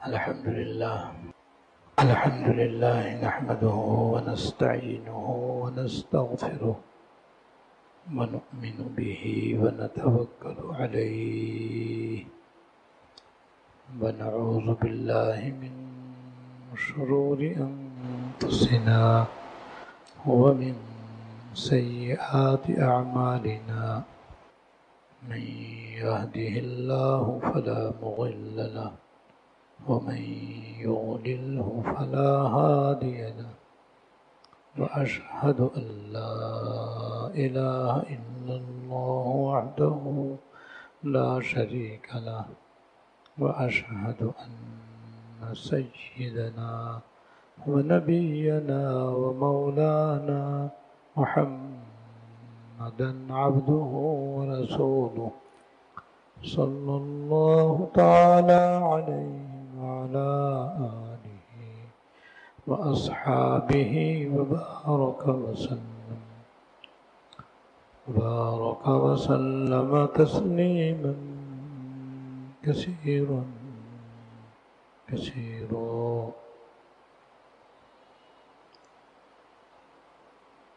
الحمد لله نحمده ونستعينه ونستغفره ونؤمن به ونتوكل عليه ونعوذ بالله من شرور أنفسنا ومن سيئات أعمالنا من يهده الله فلا مضل له ومن يضلله فلا هادي له وأشهد أن لا إله إلا الله وحده لا شريك له وأشهد أن سيدنا ونبينا ومولانا محمدا عبده ورسوله صلى الله تعالى عليه وعلى آله وأصحابه وبارك وسلم تسليما كثيرا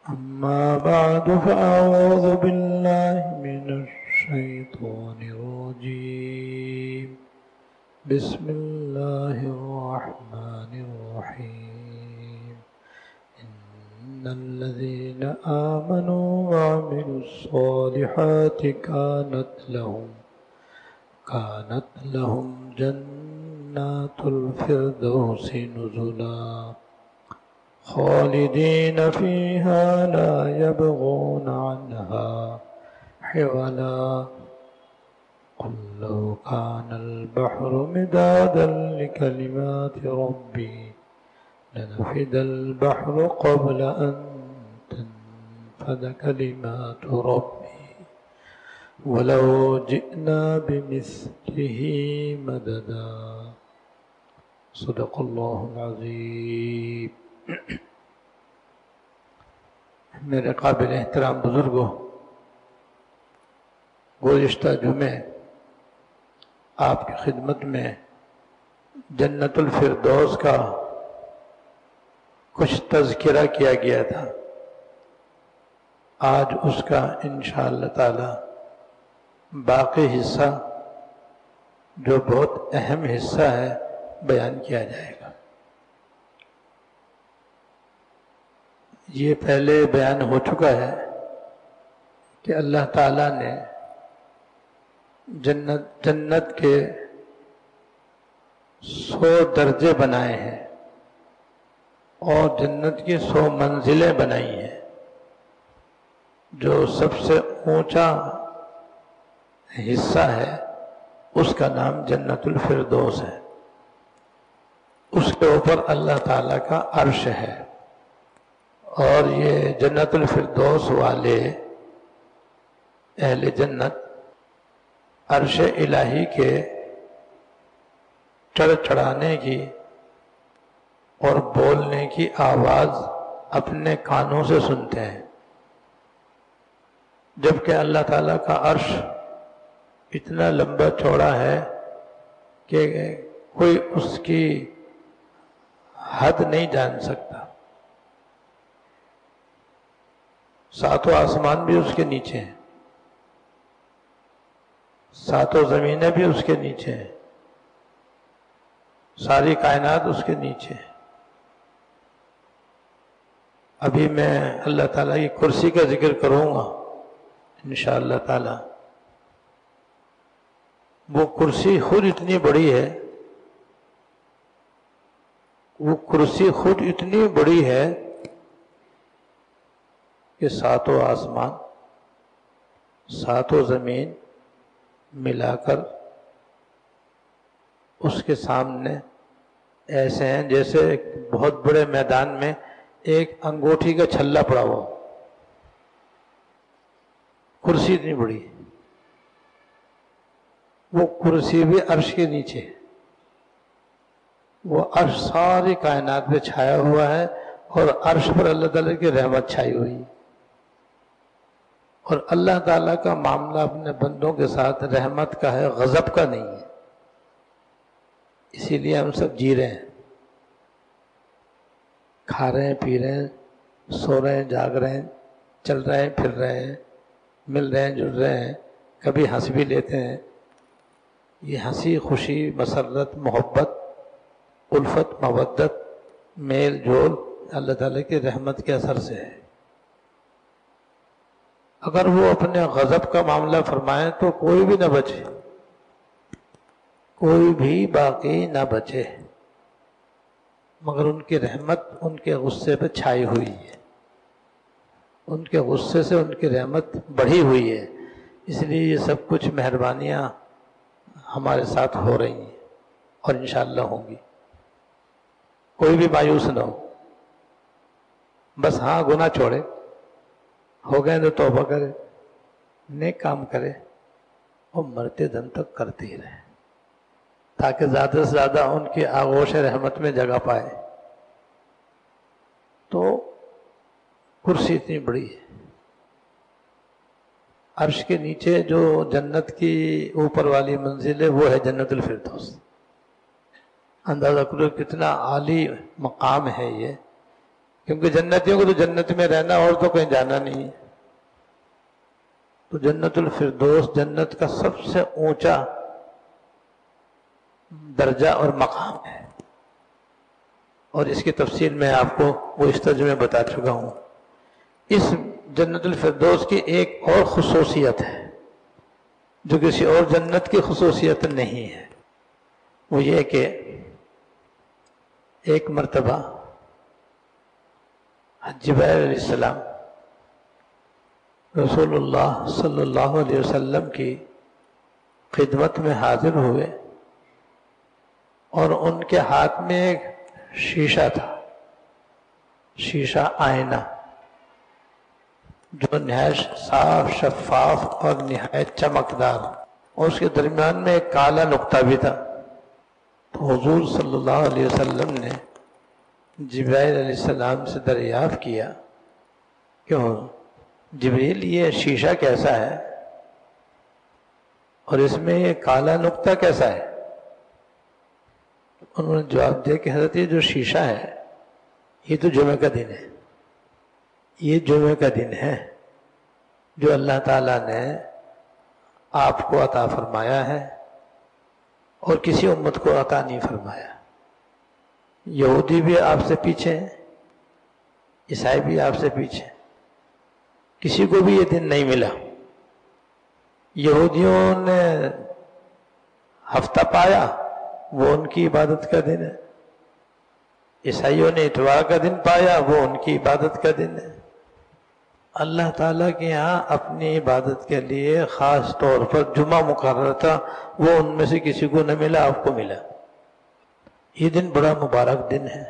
أما بعد فأعوذ بالله من الشيطان الرجيم بسم الله الرحمن الرحيم إن الذين آمنوا وعملوا الصالحات كانت لهم جنات الفردوس نزلا خالدين فيها لا يبغون عنها حولا قل لو كان البحر مدادا لكلمات ربي لنفد البحر قبل أن تنفد كلمات ربي ولو جئنا بمثله مددا صدق الله العظيم. میرے قابل احترام بزرگوں، گزشتہ جمعے آپ کی خدمت میں جنت الفردوس کا کچھ تذکرہ کیا گیا تھا. آج اس کا انشاءاللہ تعالی باقی حصہ، جو بہت اہم حصہ ہے، بیان کیا جائے گا. یہ پہلے بیان ہو چکا ہے کہ اللہ تعالیٰ نے جنت کے 100 درجے بنائے ہیں اور جنت کی 100 منزلیں بنائی ہیں. جو سب سے اونچا حصہ ہے اس کا نام جنت الفردوس ہے. اس کے اوپر اللہ تعالیٰ کا عرش ہے، اور یہ جنت الفردوس والے اہل جنت عرش الہی کے چڑھانے کی اور بولنے کی آواز اپنے کانوں سے سنتے ہیں. جبکہ اللہ تعالیٰ کا عرش اتنا لمبا چوڑا ہے کہ کوئی اس کی حد نہیں جان سکتا. 7 آسمان بھی اس کے نیچے ہیں، 7 زمینیں بھی اس کے نیچے ہیں، ساری کائنات اس کے نیچے ہے. ابھی میں اللہ تعالیٰ کی کرسی کا ذکر کروں گا انشاءاللہ تعالی. وہ کرسی خود اتنی بڑی ہے، کہ 7 آسمان 7 زمین ملا کر اس کے سامنے ایسے ہیں جیسے ایک بہت بڑے میدان میں ایک انگوٹھی کا چھلا پڑا ہوا. کرسی اتنی بڑی ہے. وہ کرسی بھی عرش کے نیچے ہے. وہ عرش ساری کائنات پہ چھایا ہوا ہے، اور عرش پر اللہ تعالیٰ کی رحمت چھائی ہوئی. اور اللہ تعالیٰ کا معاملہ اپنے بندوں کے ساتھ رحمت کا ہے، غضب کا نہیں ہے. اسی لیے ہم سب جی رہے ہیں، کھا رہے ہیں، پی رہے ہیں، سو رہے ہیں، جاگ رہے ہیں، چل رہے ہیں، پھر رہے ہیں، مل رہے ہیں، جڑ رہے ہیں، کبھی ہنس بھی لیتے ہیں۔ یہ ہنسی، خوشی، مسرت، محبت، الفت، مودت، میل جول اللہ تعالیٰ کی رحمت کے اثر سے ہے۔ اگر وہ اپنے غضب کا معاملہ فرمائیں تو کوئی بھی نہ بچے، کوئی بھی باقی نہ بچے، مگر ان کی رحمت ان کے غصے پہ چھائی ہوئی ہے، ان کے غصے سے ان کی رحمت بڑھی ہوئی ہے۔ اس لیے یہ سب کچھ مہربانیاں ہمارے ساتھ ہو رہی ہیں اور انشاءاللہ ہوں گی۔ کوئی بھی مایوس نہ ہو، بس ہاں گناہ چھوڑے، ہو گئے تو توبہ کرے، نیک کام کرے اور مرتے دم تک کرتے ہی رہے، تاکہ زیادہ سے زیادہ ان کی آغوش رحمت میں جگہ پائے۔ تو کرسی اتنی بڑی ہے، عرش کے نیچے جو جنت کی اوپر والی منزل ہے وہ ہے جنت الفردوس۔ اندازہ کرو کتنا عالی مقام ہے یہ، کیونکہ جنتیوں کو تو جنت میں رہنا اور تو کہیں جانا نہیں ہے۔ تو جنت الفردوس جنت کا سب سے اونچا درجہ اور مقام ہے، اور اس کی تفصیل میں آپ کو وہ اس ترجمے بتا چکا ہوں۔ اس جنت الفردوس کی ایک اور خصوصیت ہے جو کسی اور جنت کی خصوصیت نہیں ہے، وہ یہ کہ ایک مرتبہ جبرائیل علیہ السلام رسول اللہ صلی اللہ علیہ وسلم کی خدمت میں حاضر ہوئے، اور ان کے ہاتھ میں ایک شیشہ تھا، شیشہ آئینہ، جو نہایت صاف، شفاف اور نہایت چمکدار، اور اس کے درمیان میں ایک کالا نقطہ بھی تھا۔ تو حضور صلی اللہ علیہ وسلم نے جبرائیل علیہ السلام سے دریافت کیا کہ جبریل یہ شیشہ کیسا ہے اور اس میں یہ کالا نقطہ کیسا ہے؟ انہوں نے جواب دیا کہ حضرت یہ جو شیشہ ہے یہ تو جمعہ کا دن ہے، یہ جمعہ کا دن ہے جو اللہ تعالیٰ نے آپ کو عطا فرمایا ہے اور کسی امت کو عطا نہیں فرمایا۔ یہودی بھی آپ سے پیچھے ہیں، عیسائی بھی آپ سے پیچھے ہیں، کسی کو بھی یہ دن نہیں ملا۔ یہودیوں نے ہفتہ پایا، وہ ان کی عبادت کا دن ہے، عیسائیوں نے اتوار کا دن پایا، وہ ان کی عبادت کا دن ہے۔ اللہ تعالیٰ کے یہاں اپنی عبادت کے لیے خاص طور پر جمعہ مقرر تھا، وہ ان میں سے کسی کو نہ ملا، آپ کو ملا۔ یہ دن بڑا مبارک دن ہے،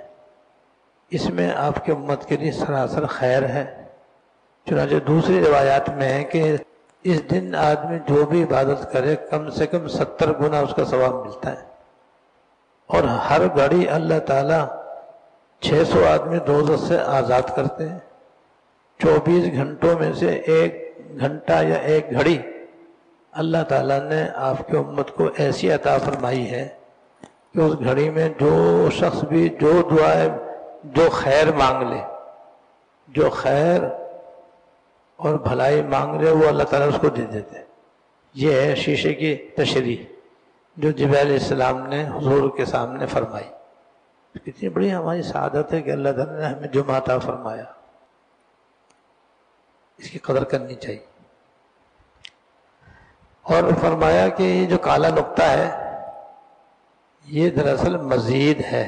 اس میں آپ کے امت کے لیے سراسر خیر ہے۔ چنانچہ دوسری روایات میں ہے کہ اس دن آدمی جو بھی عبادت کرے کم سے کم 70 گنا اس کا ثواب ملتا ہے، اور ہر گھڑی اللہ تعالیٰ 600 آدمی دوزخ سے آزاد کرتے ہیں۔ 24 گھنٹوں میں سے ایک گھنٹہ یا ایک گھڑی اللہ تعالیٰ نے آپ کی امت کو ایسی عطا فرمائی ہے کہ اس گھڑی میں جو شخص بھی جو دعائیں، جو خیر مانگ لے، جو خیر اور بھلائی مانگ لے، وہ اللہ تعالیٰ اس کو دے دیتے۔ یہ ہے شیشے کی تشریح جو جبرائیل علیہ السلام نے حضور کے سامنے فرمائی۔ کتنی بڑی ہماری سعادت ہے کہ اللہ تعالیٰ نے ہمیں جمعہ عطا فرمایا، اس کی قدر کرنی چاہیے۔ اور فرمایا کہ یہ جو کالا نقطہ ہے یہ دراصل مزید ہے۔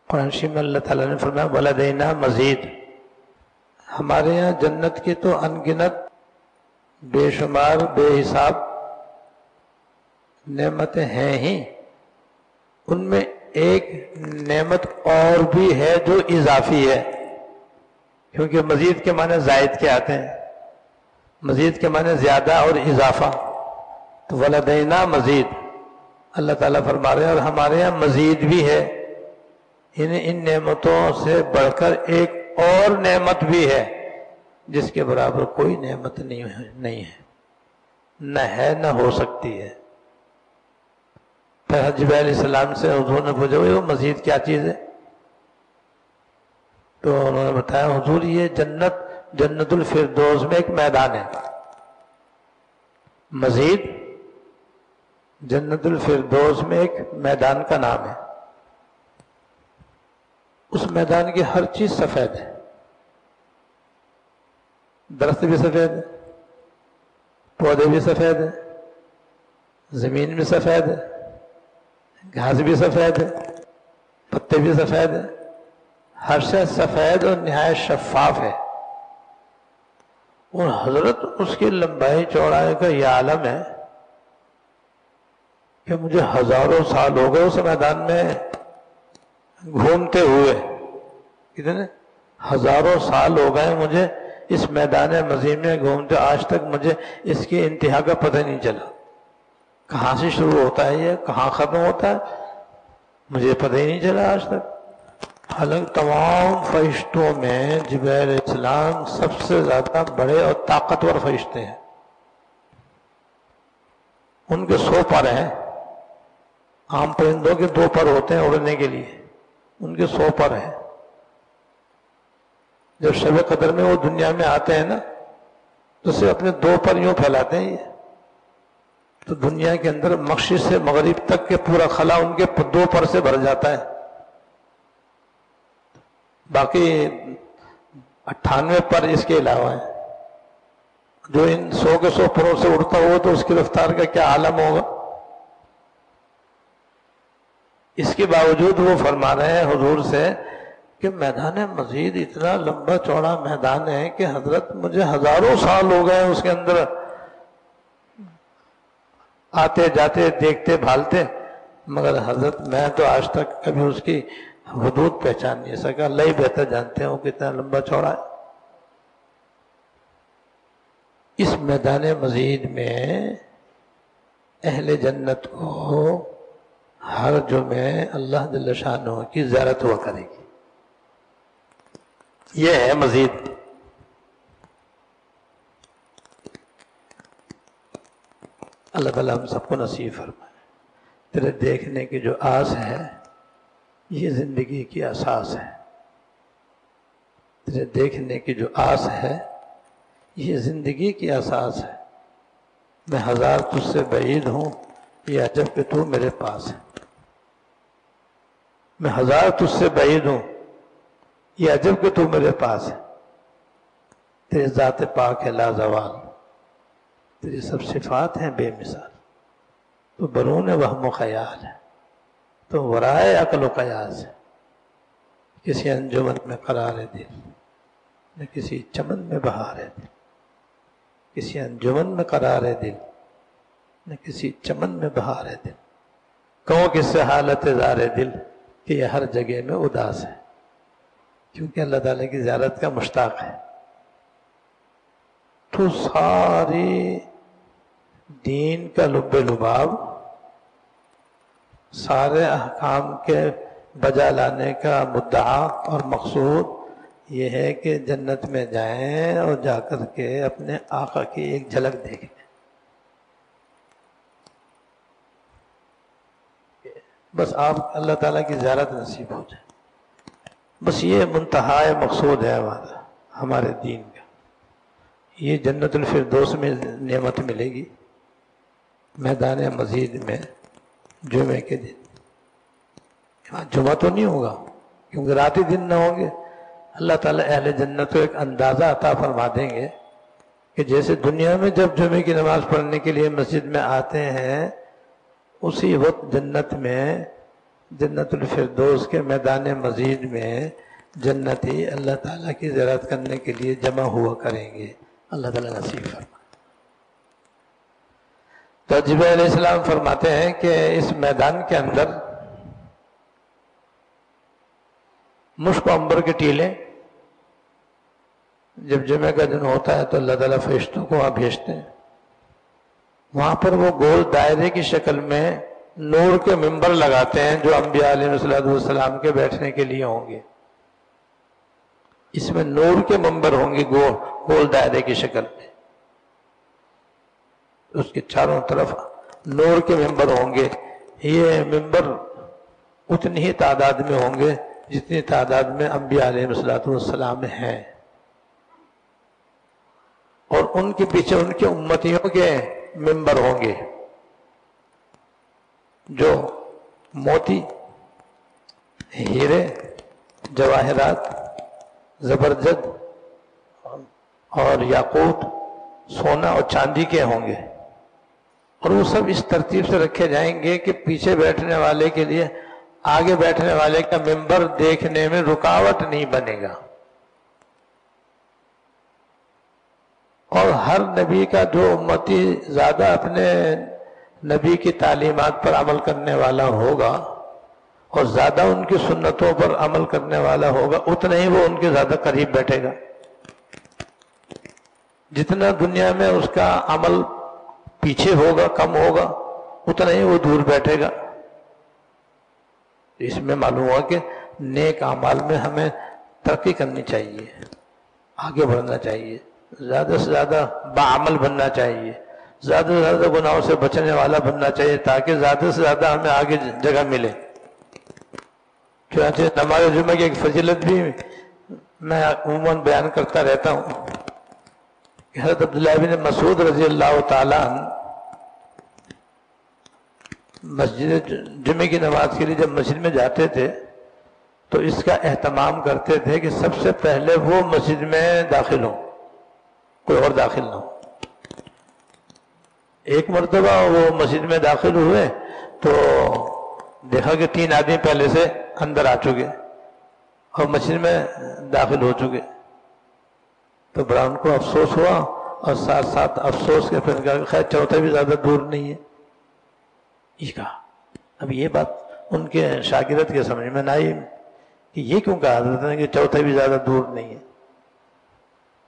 قرآن شریف میں اللہ تعالیٰ نے فرمایا وَلَدَيْنَا مزید، ہمارے یہاں جنت کی تو ان گنت، بے شمار، بے حساب نعمتیں ہیں ہی، ان میں ایک نعمت اور بھی ہے جو اضافی ہے، کیونکہ مزید کے معنی زائد کے آتے ہیں، مزید کے معنی زیادہ اور اضافہ۔ تو ولدینا مزید، اللہ تعالیٰ فرما رہے ہیں اور ہمارے یہاں مزید بھی ہے، یعنی ان نعمتوں سے بڑھ کر ایک اور نعمت بھی ہے جس کے برابر کوئی نعمت نہیں ہے، نہ ہے نہ ہو سکتی ہے۔ پھر جبرائیل علیہ السلام سے حضور نے پوچھا وہ مزید کیا چیز ہے؟ تو انہوں نے بتایا حضور یہ جنت الفردوس میں ایک میدان ہے، مزید جنت الفردوس میں ایک میدان کا نام ہے، اس میدان کی ہر چیز سفید ہے، درخت بھی سفید ہے، پودے بھی سفید ہیں، زمین بھی سفید ہے، گھاس بھی سفید ہے، پتے بھی سفید ہیں، ہر شے سفید اور نہایت شفاف ہے۔ اور حضرت اس کی لمبائی چوڑائی کا یہ عالم ہے کہ مجھے ہزاروں سال ہو گئے اس میدان میں گھومتے ہوئے، کتنے ہزاروں سال ہو گئے مجھے اس میدان مزید میں گھومتے، آج تک مجھے اس کی انتہا کا پتہ نہیں چلا، کہاں سے شروع ہوتا ہے یہ کہاں ختم ہوتا ہے مجھے پتہ ہی نہیں چلا آج تک۔ حالانکہ تمام فرشتوں میں جبرائیل علیہ السلام سب سے زیادہ بڑے اور طاقتور فرشتے ہیں، ان کے 100 پر ہیں، عام پرندوں کے 2 پر ہوتے ہیں اڑنے کے لیے، ان کے 100 پر ہیں۔ جب شب قدر میں وہ دنیا میں آتے ہیں نا تو صرف اپنے 2 پر یوں پھیلاتے ہیں، یہ تو دنیا کے اندر مشرق سے مغرب تک کے پورا خلا ان کے 2 پر سے بھر جاتا ہے، باقی 98 پر اس کے علاوہ ہیں۔ جو ان 100 کے 100 پروں سے اڑتا ہو تو اس کی رفتار کا کیا عالم ہوگا۔ اس کے باوجود وہ فرما رہے ہیں حضور سے کہ میدان مزید اتنا لمبا چوڑا میدان ہے کہ حضرت مجھے ہزاروں سال ہو گئے اس کے اندر آتے جاتے دیکھتے بھالتے، مگر حضرت میں تو آج تک کبھی اس کی حدود پہچان نہیں سکا، اللہ ہی بہتر جانتے ہیں وہ کتنا لمبا چوڑا ہے۔ اس میدان مزید میں اہل جنت کو ہر جمعے اللہ جل شانہ کی زیارت ہوا کرے گی، یہ ہے مزید۔ اللہ تعالیٰ ہم سب کو نصیب فرمائے۔ تیرے دیکھنے کی جو آس ہے یہ زندگی کی اساس ہے، تیرے دیکھنے کی جو آس ہے یہ زندگی کی اساس ہے۔ میں ہزار تجھ سے بعید ہوں یہ عجب کہ تو میرے پاس ہے، میں ہزار تجھ سے بعید ہوں یہ عجب کہ تو میرے پاس ہے۔ تیری ذات پاک ہے لازوال، تیری سب صفات ہیں بے مثال، تو برون وہم و خیال ہے، تو ورائے عقل و قیاس ہے۔ کسی انجمن میں قرار دل نہ کسی چمن میں بہار دل، کسی انجمن میں قرار دل نہ کسی چمن میں بہار دل، کہوں کس سے حالت زار دل کہ یہ ہر جگہ میں اداس ہے، کیونکہ اللہ تعالیٰ کی زیارت کا مشتاق ہے۔ تو ساری دین کا لب لباب، سارے احکام کے بجا لانے کا مدعا اور مقصود یہ ہے کہ جنت میں جائیں اور جا کر کے اپنے آقا کی ایک جھلک دیکھیں، بس آپ اللہ تعالیٰ کی زیارت نصیب ہو جائے، بس یہ منتہائے مقصود ہے ہمارے دین کا۔ یہ جنت الفردوس میں نعمت ملے گی میدان مزید میں جمعے کے دن۔ جمعہ تو نہیں ہوگا کیونکہ رات ہی دن نہ ہوں گے، اللہ تعالیٰ اہل جنت کو ایک اندازہ عطا فرما دیں گے کہ جیسے دنیا میں جب جمعے کی نماز پڑھنے کے لیے مسجد میں آتے ہیں، اسی وقت جنت میں جنت الفردوس کے میدان مزید میں جنتی اللہ تعالیٰ کی زیارت کرنے کے لیے جمع ہوا کریں گے۔ اللہ تعالیٰ نصیب فرمائے۔ تو جبرائیل علیہ السلام فرماتے ہیں کہ اس میدان کے اندر مشک و عنبر کے ٹیلے، جب جمعہ کا دن ہوتا ہے تو اللہ تعالیٰ فرشتوں کو وہاں بھیجتے ہیں، وہاں پر وہ گول دائرے کی شکل میں نور کے ممبر لگاتے ہیں جو انبیاء علیہ السلام کے بیٹھنے کے لیے ہوں گے۔ اس میں نور کے ممبر ہوں گے گول دائرے کی شکل میں، اس کے چاروں طرف نور کے ممبر ہوں گے یہ ممبر اتنی ہی تعداد میں ہوں گے جتنی تعداد میں انبیاء علیہ السلام ہیں، اور ان کے پیچھے ان کے امتیوں کے ممبر ہوں گے جو موتی، ہیرے، جواہرات، زبرجد اور یاقوت، سونا اور چاندی کے ہوں گے، اور وہ سب اس ترتیب سے رکھے جائیں گے کہ پیچھے بیٹھنے والے کے لیے آگے بیٹھنے والے کا ممبر دیکھنے میں رکاوٹ نہیں بنے گا۔ اور ہر نبی کا جو امتی زیادہ اپنے نبی کی تعلیمات پر عمل کرنے والا ہوگا اور زیادہ ان کی سنتوں پر عمل کرنے والا ہوگا، اتنا ہی وہ ان کے زیادہ قریب بیٹھے گا۔ جتنا دنیا میں اس کا عمل پیچھے ہوگا، کم ہوگا، اتنا ہی وہ دور بیٹھے گا۔ اس میں معلوم ہوا کہ نیک اعمال میں ہمیں ترقی کرنی چاہیے، آگے بڑھنا چاہیے، زیادہ سے زیادہ باعمل بننا چاہیے، زیادہ سے زیادہ گناہوں سے بچنے والا بننا چاہیے، تاکہ زیادہ سے زیادہ ہمیں آگے جگہ ملے۔ چنانچہ نماز جمعہ کی ایک فضیلت بھی میں عموماً بیان کرتا رہتا ہوں کہ حضرت عبداللہ بن مسعود رضی اللہ تعالیٰ عنہ مسجد جمعے کی نماز کے لیے جب مسجد میں جاتے تھے تو اس کا اہتمام کرتے تھے کہ سب سے پہلے وہ مسجد میں داخل ہوں، کوئی اور داخل نہ ہو۔ ایک مرتبہ وہ مسجد میں داخل ہوئے تو دیکھا کہ 3 آدمی پہلے سے اندر آ چکے اور مسجد میں داخل ہو چکے، تو بڑا ان کو افسوس ہوا، اور ساتھ ساتھ افسوس کے پھر کہا خیر چوتھا بھی زیادہ دور نہیں ہے۔ یہ کہا، اب یہ بات ان کے شاگرد کے سمجھ میں نہ آئی کہ یہ کیوں کہا حضرت نے کہ چوتھا بھی زیادہ دور نہیں ہے۔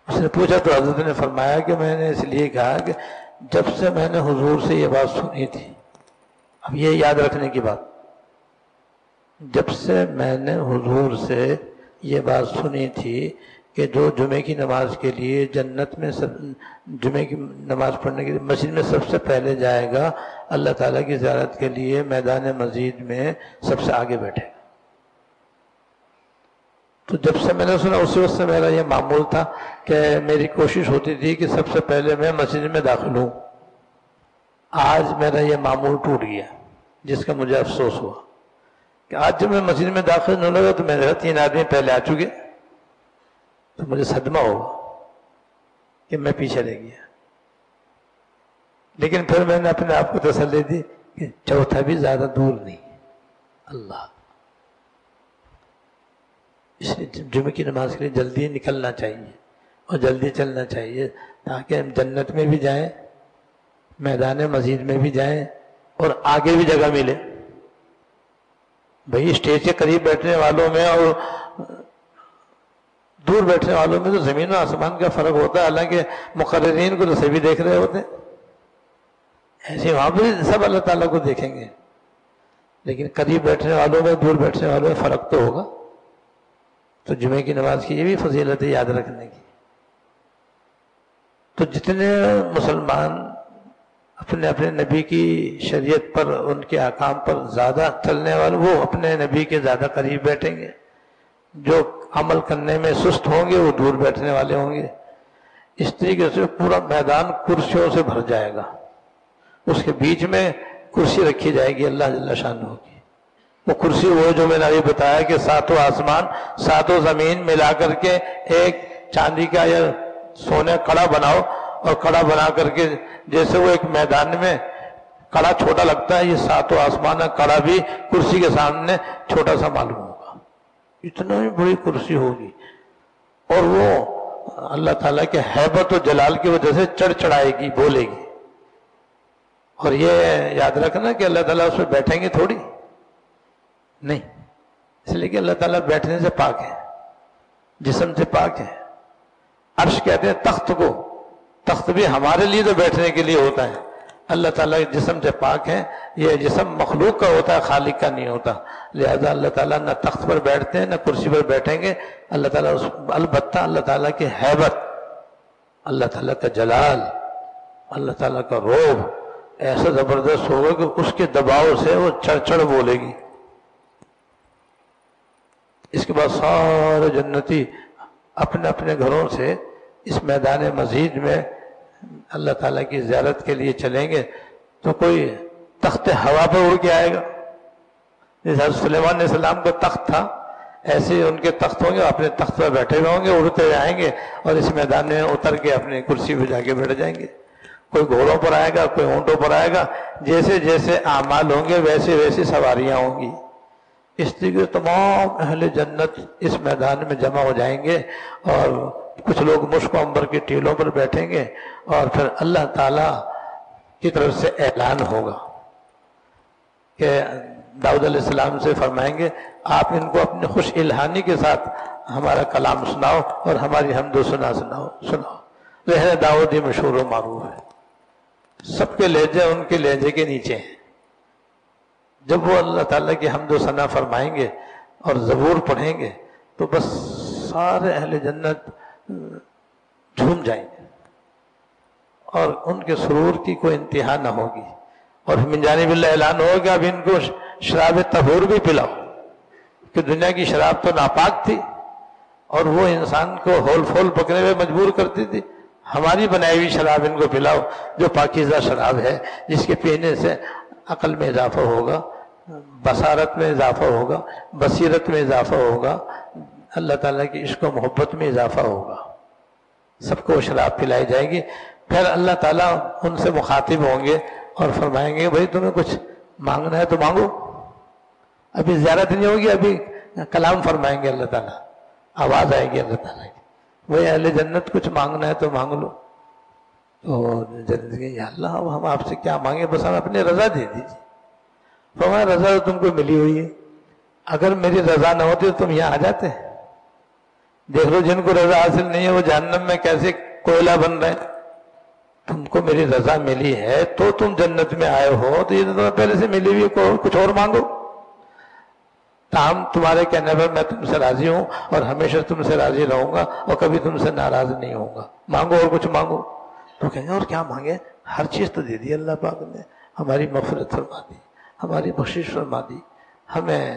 اس نے پوچھا تو حضرت نے فرمایا کہ میں نے اس لیے کہا کہ جب سے میں نے حضور سے یہ بات سنی تھی، اب یہ یاد رکھنے کی بات، جب سے میں نے حضور سے یہ بات سنی تھی کہ جو جمعے کی نماز کے لیے جنت میں جمعے کی نماز پڑھنے کے لیے مسجد میں سب سے پہلے جائے گا، اللہ تعالیٰ کی زیارت کے لیے میدان مسجد میں سب سے آگے بیٹھے گا۔ تو جب سے میں نے سنا اسی وقت سے میرا یہ معمول تھا کہ میری کوشش ہوتی تھی کہ سب سے پہلے میں مسجد میں داخل ہوں۔ آج میرا یہ معمول ٹوٹ گیا، جس کا مجھے افسوس ہوا کہ آج جب میں مسجد میں داخل نہ لگا تو میرے 3 آدمی پہلے آ چکے، تو مجھے صدمہ ہوگا کہ میں پیچھے رہ گیا۔ لیکن پھر میں نے اپنے آپ کو تسلی دی کہ چوتھا بھی زیادہ دور نہیں۔ اللہ، اس لیے جمعے کی نماز کے لیے جلدی نکلنا چاہیے اور جلدی چلنا چاہیے، تاکہ ہم جنت میں بھی جائیں، میدان مسجد میں بھی جائیں، اور آگے بھی جگہ ملے۔ بھئی اسٹیج کے قریب بیٹھنے والوں میں اور دور بیٹھنے والوں میں تو زمین و آسمان کا فرق ہوتا ہے، حالانکہ مقررین کو تو سبھی دیکھ رہے ہوتے ہیں، ایسے وہاں پہ سب اللہ تعالیٰ کو دیکھیں گے، لیکن قریب بیٹھنے والوں میں دور بیٹھنے والوں میں فرق تو ہوگا۔ تو جمعے کی نماز کی یہ بھی فضیلت ہے یاد رکھنے کی۔ تو جتنے مسلمان اپنے اپنے نبی کی شریعت پر، ان کے احکام پر زیادہ چلنے والے، وہ اپنے نبی کے زیادہ قریب بیٹھیں گے۔ جو عمل کرنے میں سست ہوں گے وہ دور بیٹھنے والے ہوں گے۔ اس طریقے سے پورا میدان کرسیوں سے بھر جائے گا، اس کے بیچ میں کرسی رکھی جائے گی اللہ جل شانہ کی۔ وہ کرسی وہ جو میں نے ابھی بتایا کہ 7 آسمان 7 زمین ملا کر کے ایک چاندی کا یا سونے کڑا بناؤ، اور کڑا بنا کر کے جیسے وہ ایک میدان میں کڑا چھوٹا لگتا ہے، یہ 7 آسمان کا کڑا بھی کرسی کے سامنے چھوٹا سا معلوم ہوگا، اتنا ہی بڑی کرسی ہوگی، اور وہ اللہ تعالیٰ کے ہیبت و جلال کی وجہ سے چڑھ چڑھائے گی، بولے گی۔ اور یہ یاد رکھنا کہ اللہ تعالیٰ اس پہ بیٹھیں گے تھوڑی نہیں، اس لیے کہ اللہ تعالیٰ بیٹھنے سے پاک ہے، جسم سے پاک ہے۔ عرش کہتے ہیں تخت کو، تخت بھی ہمارے لیے تو بیٹھنے کے لیے ہوتا ہے، اللہ تعالیٰ جسم سے پاک ہے، یہ جسم مخلوق کا ہوتا ہے، خالق کا نہیں ہوتا، لہذا اللہ تعالیٰ نہ تخت پر بیٹھتے ہیں نہ کرسی پر بیٹھیں گے۔ اللہ تعالیٰ البتہ اللہ تعالیٰ کی ہیبت، اللہ تعالیٰ کا جلال، اللہ تعالیٰ کا روب، ایسا زبردست ہوگا کہ اس کے دباؤ سے وہ چڑھ چڑھ بولے گی. اس کے بعد سارے جنتی اپنے اپنے گھروں سے اس میدان مزید میں اللہ تعالیٰ کی زیارت کے لیے چلیں گے تو کوئی تخت ہوا پہ اڑ کے آئے گا. جیسے حضرت سلیمان علیہ السلام کا تخت تھا ایسے ہی ان کے تخت ہوں گے, اپنے تخت پر بیٹھے ہوئے ہوں گے, اڑتے ہوئے آئیں گے اور اس میدان میں اتر کے اپنی کرسی پہ جا کے بیٹھ جائیں گے. کوئی گھوڑوں پر آئے گا, کوئی اونٹوں پر آئے گا, جیسے جیسے اعمال ہوں گے ویسے ویسے سواریاں ہوں گی. اس لیے تمام اہل جنت اس میدان میں جمع ہو جائیں گے اور کچھ لوگ مشک و عنبر کی ٹیلوں پر بیٹھیں گے اور پھر اللہ تعالیٰ کی طرف سے اعلان ہوگا کہ داؤد علیہ السلام سے فرمائیں گے آپ ان کو اپنے خوش الہانی کے ساتھ ہمارا کلام سناؤ اور ہماری حمد و ثنا سناؤ. لہجہ داؤدی مشہور و معروف ہے, سب کے لہجے ان کے لہجے کے نیچے ہیں. جب وہ اللہ تعالیٰ کی حمد و ثنا فرمائیں گے اور زبور پڑھیں گے تو بس سارے اہل جنت جھوم جائیں گے اور ان کے سرور کی کوئی انتہا نہ ہوگی. اور من جانب اللہ اعلان ہوگا کہ اب ان کو شراب طہور بھی پلاؤ, کہ دنیا کی شراب تو ناپاک تھی اور وہ انسان کو ہول پھول پکنے میں مجبور کرتی تھی. ہماری بنائی ہوئی شراب ان کو پلاؤ جو پاکیزہ شراب ہے, جس کے پینے سے عقل میں اضافہ ہوگا, بصارت میں اضافہ ہوگا, بصیرت میں اضافہ ہوگا, اللہ تعالیٰ کی عشق و محبت میں اضافہ ہوگا. سب کو شراب پلائی جائے گی. پھر اللہ تعالیٰ ان سے مخاطب ہوں گے اور فرمائیں گے بھائی تمہیں کچھ مانگنا ہے تو مانگو. ابھی زیارت نہیں ہوگی, ابھی کلام فرمائیں گے اللہ تعالیٰ, آواز آئے گی اللہ تعالیٰ کی, وہی اہل جنت کچھ مانگنا ہے تو مانگ لو. تو جنت کہ یا اللہ اب ہم آپ سے کیا مانگے, بس ہم اپنی رضا دے دیجیے. فرمایا رضا تو تم کو ملی ہوئی ہے, اگر میری رضا نہ ہوتی تو تم یہاں آ جاتے. دیکھ لو جن کو رضا حاصل نہیں ہے وہ جہنم میں کیسے کوئلہ بن رہے ہیں. تم کو میری رضا ملی ہے تو تم جنت میں آئے ہو, تو یہ تو تمہیں پہلے سے ملی ہوئی ہے, کچھ اور مانگو. تاہم تمہارے کہنے پر میں تم سے راضی ہوں اور ہمیشہ تم سے راضی رہوں گا اور کبھی تم سے ناراض نہیں ہوں گا. مانگو اور کچھ مانگو. تو کہیں گے اور کیا مانگے, ہر چیز تو دے دی اللہ پاک نے, ہماری مغفرت فرما دی, ہماری بخشش فرما دی, ہمیں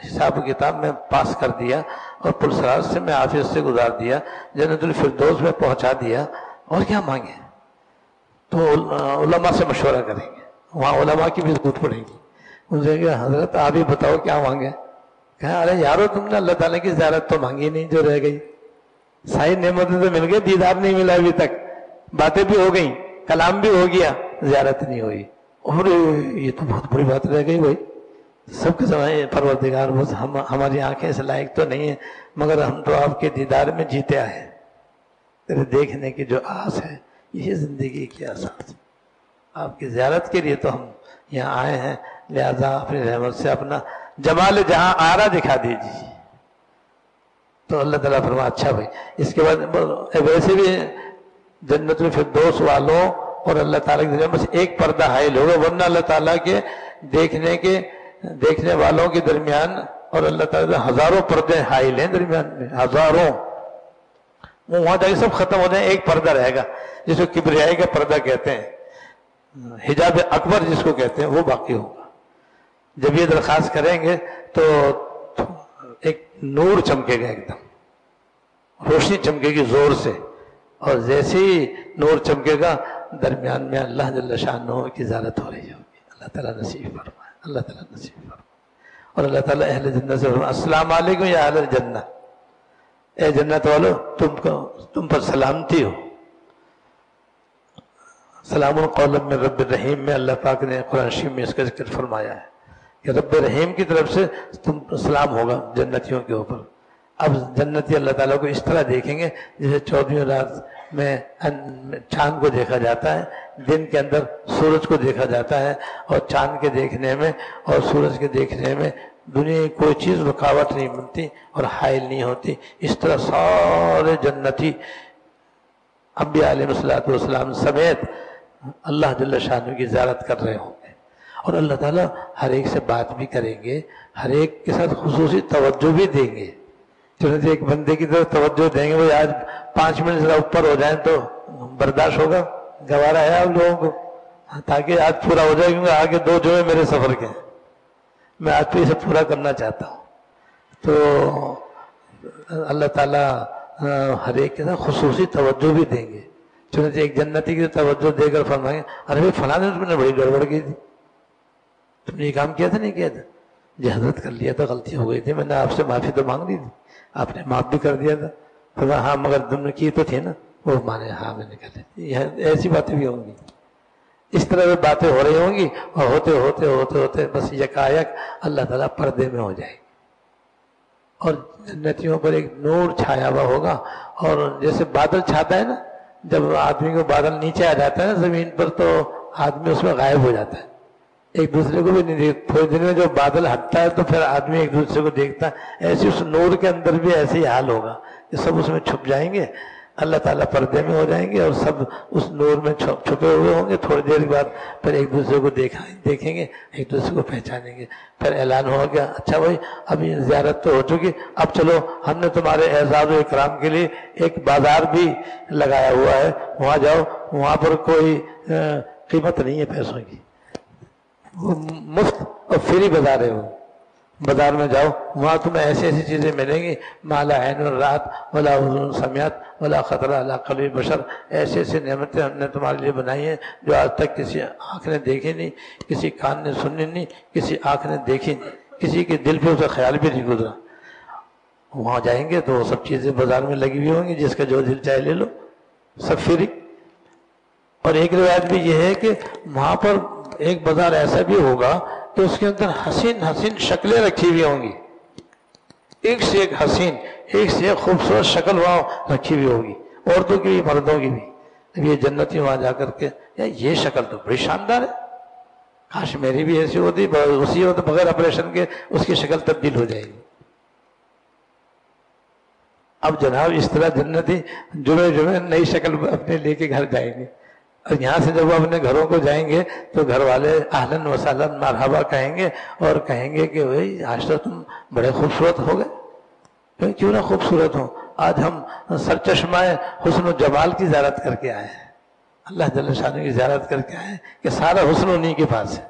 حساب و کتاب میں پاس کر دیا اور پلسراج سے میں عافیت سے گزار دیا, جنت الفردوس میں پہنچا دیا, اور کیا مانگے. تو علماء سے مشورہ کریں گے, وہاں علماء کی بھی ضرورت پڑے گی. ان سے کہ حضرت آپ ہی بتاؤ کیا مانگے. کہیں ارے یارو تم نے اللہ تعالیٰ کی زیارت تو مانگی نہیں جو رہ گئی, ساری نعمتیں تو مل گئی, دیدار نہیں ملا ابھی تک, باتیں بھی ہو گئیں, کلام بھی ہو گیا, زیارت نہیں ہوئی. اور یہ تو بہت بڑی بات رہ گئی بھائی. سب کے سمجھے پروردگار بس ہماری آنکھیں اس لائق تو نہیں ہیں, مگر ہم تو آپ کے دیدار میں جیتے آئے, تیرے دیکھنے کی جو آس ہے یہ زندگی کی آسان, آپ کی زیارت کے لیے تو ہم یہاں آئے ہیں, لہذا اپنی رحمت سے اپنا جمال جہاں آرا دکھا دیجیے. تو اللہ تعالیٰ فرمایا اچھا بھائی. اس کے بعد ویسے بھی جنت الفردوس والوں اور اللہ تعالیٰ کے درمیان بس ایک پردہ حائل ہوگا, ورنہ اللہ تعالیٰ کے دیکھنے والوں کے درمیان اور اللہ تعالیٰ ہزاروں پردے حائل ہیں درمیان میں, ہزاروں. وہ وہاں جا کے سب ختم ہو جائیں, ایک پردہ رہے گا جس کو کبریائی کا پردہ کہتے ہیں, حجاب اکبر جس کو کہتے ہیں, وہ باقی ہوگا. جب یہ درخواست کریں گے تو ایک نور چمکے گا, ایک دم روشنی چمکے گی زور سے, اور جیسے ہی نور چمکے گا درمیان میں اللہ جل شانہ کی زیارت ہو رہی ہوگی. اللہ تعالیٰ نصیب فرمائے, اللہ تعالیٰ نصیب فرمائے. اور اللہ تعالیٰ اہل جنت سے فرمائے السلام علیکم یا اہل الجنہ, اے جنت والو تم پر سلامتی ہو. سلام قولا من رب الرحیم میں اللہ پاک نے قرآن شریف میں اس کا ذکر فرمایا ہے کہ رب رحیم کی طرف سے تم سلام ہوگا جنتیوں کے اوپر. اب جنتی اللہ تعالیٰ کو اس طرح دیکھیں گے جیسے 14ویں رات میں چاند کو دیکھا جاتا ہے, دن کے اندر سورج کو دیکھا جاتا ہے, اور چاند کے دیکھنے میں اور سورج کے دیکھنے میں دنیا کی کوئی چیز رکاوٹ نہیں بنتی اور حائل نہیں ہوتی. اس طرح سارے جنتی انبیاء علیہ السلام سمیت اللہ جل شانہ کی زیارت کر رہے ہوں گے, اور اللہ تعالیٰ ہر ایک سے بات بھی کریں گے, ہر ایک کے ساتھ خصوصی توجہ بھی دیں گے. چنانچہ ایک بندے کی طرف توجہ دیں گے, وہ آج 5 منٹ ذرا اوپر ہو جائیں تو برداشت ہوگا, گوارا ہے آپ لوگوں کو, تاکہ آج پورا ہو جائے، کیونکہ آگے 2 جمعے میرے سفر کے ہیں، میں آج پہ اسے پورا کرنا چاہتا ہوں۔ تو اللہ تعالیٰ ہر ایک کے ساتھ خصوصی توجہ بھی دیں گے۔ چنانچہ ایک جنتی کی توجہ دے کر فرمائیں ارے بھائی فلاں نے تم نے بڑی گڑبڑ کی تھی، تم نے یہ کام کیا تھا نہیں کیا تھا؟ جی حضرت کر لیا تھا، غلطی ہو گئی تھی، میں نے آپ سے معافی تو مانگ لی تھی، آپ نے معاف بھی کر دیا تھا۔ فرمایا ہاں مگر تم نے کی تو تھی نا؟ وہ مانے ہاں میں نے کر لی تھی۔ ایسی باتیں بھی ہوں گی، اس طرح سے باتیں ہو رہی ہوں گی، اور ہوتے ہوتے ہوتے ہوتے بس یکایک اللہ تعالیٰ پردے میں ہو جائے گی، اور جنتیوں پر ایک نور چھایا ہوا ہوگا۔ اور جیسے بادل چھاتا ہے نا، جب آدمی کو بادل نیچے آ جاتا ہے نا زمین پر، تو آدمی اس میں غائب ہو جاتا ہے، ایک دوسرے کو بھی نہیں دیکھتا۔ تھوڑی دیر میں جو بادل ہٹتا ہے تو پھر آدمی ایک دوسرے کو دیکھتا ہے۔ ایسے اس نور کے اندر بھی ایسے ہی حال ہوگا کہ سب اس میں چھپ جائیں گے، اللہ تعالیٰ پردے میں ہو جائیں گے، اور سب اس نور میں چھپے ہوئے ہوں گے۔ تھوڑی دیر کے بعد پھر ایک دوسرے کو دیکھیں گے، ایک دوسرے کو پہچانیں گے، پھر اعلان ہوگا کہ اچھا بھائی اب یہ زیارت تو ہو چکی، اب چلو ہم نے تمہارے اعزاز و اکرام کے لیے ایک بازار بھی لگایا ہوا ہے، وہاں جاؤ، وہاں پر کوئی قیمت نہیں ہے پیسوں کی، وہ مفت اور فری بازار ہے، وہ بازار میں جاؤ، وہاں تمہیں ایسی ایسی چیزیں ملیں گی ما لا عین رات ولا اذن سمعت ولا خطر علی قلب بشر۔ ایسی ایسی نعمتیں ہم نے تمہارے لیے بنائی ہیں جو آج تک کسی آنکھ نے دیکھی نہیں، کسی کان نے سنی نہیں، کسی آنکھ نے دیکھی نہیں، کسی کے دل پہ اسے خیال بھی نہیں گزرا۔ وہاں جائیں گے تو وہ سب چیزیں بازار میں لگی ہوئی ہوں گی، جس کا جو دل چاہے لے لو، سب فری۔ اور ایک روایت بھی یہ ہے کہ وہاں پر ایک بازار ایسا بھی ہوگا کہ اس کے اندر حسین حسین شکلیں رکھی ہوئی ہوں گی، ایک سے ایک حسین، ایک سے ایک خوبصورت شکل وہاں رکھی ہوئی ہوگی، عورتوں کی بھی مردوں کی بھی۔ اب یہ جنتی وہاں جا کر کے یہ شکل تو بڑی شاندار ہے، کاش میری بھی ایسی ہوتی، اسی وقت بغیر آپریشن کے اس کی شکل تبدیل ہو جائے گی۔ اب جناب اس طرح جنتی جمعے نئی شکل اپنے لے کے گھر جائیں گے، اور یہاں سے جب وہ اپنے گھروں کو جائیں گے تو گھر والے اہلاً و سہلاً مرحبا کہیں گے، اور کہیں گے کہ بھائی آج تو تم بڑے خوبصورت ہو گئے۔ کیوں نہ خوبصورت ہوں، آج ہم سرچشمہ حسن و جمال کی زیارت کر کے آئے ہیں، اللہ جل شانہ کی زیارت کر کے آئے ہیں کہ سارا حسن انہی کے پاس ہے،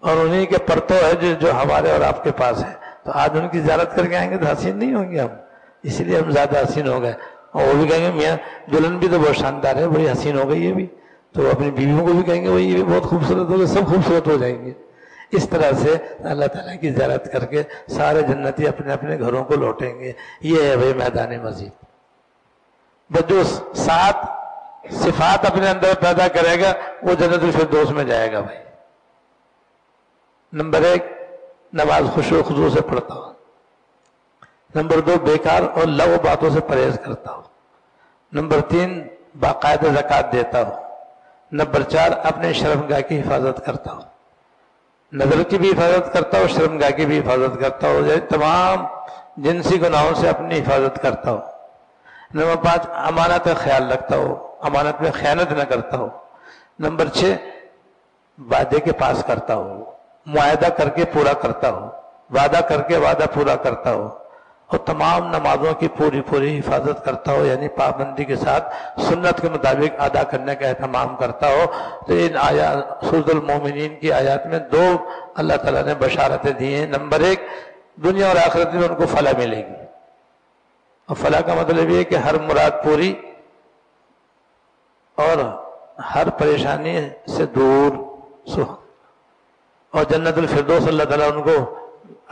اور انہی کے پرتو ہے جو ہمارے اور آپ کے پاس ہے۔ تو آج ان کی زیارت کر کے آئیں گے تو حسین نہیں ہوں گے ہم، اسی لیے ہم زیادہ حسین ہو گئے۔ اور وہ بھی کہیں گے میاں دلہن بھی تو بہت شاندار ہے، بڑی حسین ہو گئی یہ بھی، تو اپنی بیویوں کو بھی کہیں گے یہ بھی بہت خوبصورت ہو گئے، سب خوبصورت ہو جائیں گے۔ اس طرح سے اللہ تعالیٰ کی زیارت کر کے سارے جنتی اپنے اپنے گھروں کو لوٹیں گے۔ یہ ہے بھائی میدان مزید، بس جو 7 صفات اپنے اندر پیدا کرے گا وہ جنت الفردوس میں جائے گا بھائی۔ نمبر 1 نماز خشوع و خضوع سے پڑھتا ہو، نمبر 2 بیکار اور لغو باتوں سے پرہیز کرتا ہو، نمبر 3 باقاعدہ زکوٰۃ دیتا ہو، نمبر 4 اپنے شرمگاہ کی حفاظت کرتا ہو، نظر کی بھی حفاظت کرتا ہو، شرمگاہ کی بھی حفاظت کرتا ہو، تمام جنسی گناہوں سے اپنی حفاظت کرتا ہو، نمبر 5 امانت کا خیال رکھتا ہو، امانت میں خیانت نہ کرتا ہو، نمبر 6 وعدے کے پاس کرتا ہو، معاہدہ کر کے پورا کرتا ہو، وعدہ کر کے وعدہ پورا کرتا ہو، اور تمام نمازوں کی پوری حفاظت کرتا ہو، یعنی پابندی کے ساتھ سنت کے مطابق ادا کرنے کا اہتمام کرتا ہو۔ تو ان آیات سورۃ المومنین کی آیات میں 2 اللہ تعالیٰ نے بشارتیں دی ہیں۔ نمبر 1 دنیا اور آخرت میں ان کو فلاح ملے گی، اور فلاح کا مطلب یہ ہے کہ ہر مراد پوری اور ہر پریشانی سے دور، اور جنت الفردوس اللہ تعالیٰ ان کو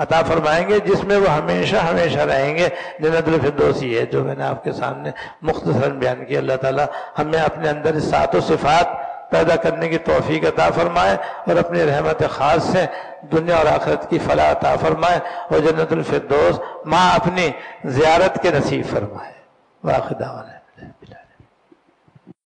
عطا فرمائیں گے جس میں وہ ہمیشہ ہمیشہ رہیں گے۔ جنت الفردوس یہ ہے جو میں نے آپ کے سامنے مختصراً بیان کیا۔ اللہ تعالیٰ ہمیں اپنے اندر 7 صفات پیدا کرنے کی توفیق عطا فرمائے، اور اپنی رحمت خاص سے دنیا اور آخرت کی فلاح عطا فرمائے، اور جنت الفردوس ماں اپنی زیارت کے نصیب فرمائے۔ وآخر دعوانا